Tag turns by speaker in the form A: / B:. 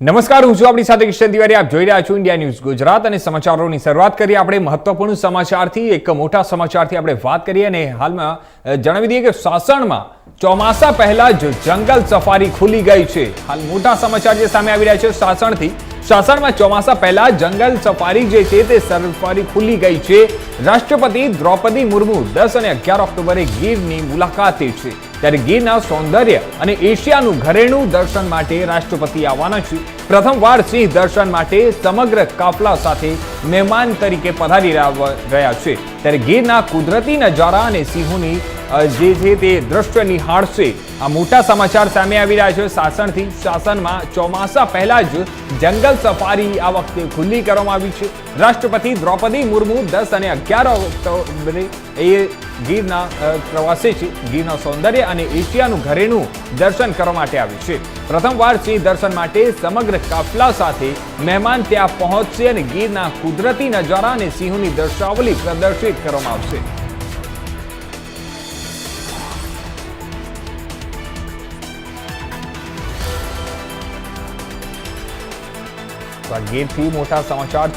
A: નમસ્કાર, હું છું આપણી સાથે કિશન તિવારી. આપ જોઈ રહ્યા છો ઇન્ડિયા ન્યૂઝ ગુજરાત અને સમાચારોની શરૂઆત કરીએ આપણે મહત્વપૂર્ણ સમાચારથી. એક મોટા સમાચારથી આપણે વાત કરીએ અને હાલમાં જણાવી દઈએ કે સાસણમાં ચોમાસા પહેલા જ જંગલ સફારી ખુલી ગઈ છે. હાલ મોટા સમાચાર જે સામે આવી રહ્યા છે સાસણથી. સાસણમાં ચોમાસા પહેલા જંગલ સફારી જે છે તે સફારી ખુલી ગઈ છે. રાષ્ટ્રપતિ દ્રૌપદી મુર્મુ 10 અને 11 ઓક્ટોબરે ગીરની મુલાકાતે છે. ત્યારે ગીરના સૌંદર્ય અને એશિયાનું ઘરેણું દર્શન માટે રાષ્ટ્રપતિ આવવાના છે. પ્રથમવાર સિંહ દર્શન માટે સમગ્ર કાફલા સાથે મહેમાન તરીકે પધારી રહ્યા છે. ત્યારે ગીરના કુદરતી નજારા અને સિંહોની જે છે તે દ્રશ્ય નિહાળશે. આ મોટા સમાચાર સામે આવી રહ્યા છે સાસણથી. સાસણમાં ચોમાસા પહેલા જ જંગલ સફારી આ વખતે ખુલ્લી કરવામાં આવી છે. રાષ્ટ્રપતિ દ્રૌપદી મુર્મુ 10 અને 11 ઓક્ટોબરે એ ગીરના પ્રવાસે છે. ગીરના સૌંદર્ય અને એશિયાનું ઘરેણું દર્શન કરવા માટે આવી છે. પ્રથમવાર સિંહ દર્શન માટે સમગ્ર કાફલા સાથે મહેમાન ત્યાં પહોંચશે અને ગીરના કુદરતી નજારા અને સિંહોની દર્શાવલી પ્રદર્શિત કરવામાં આવશે. ગીરથી મોટા સમાચાર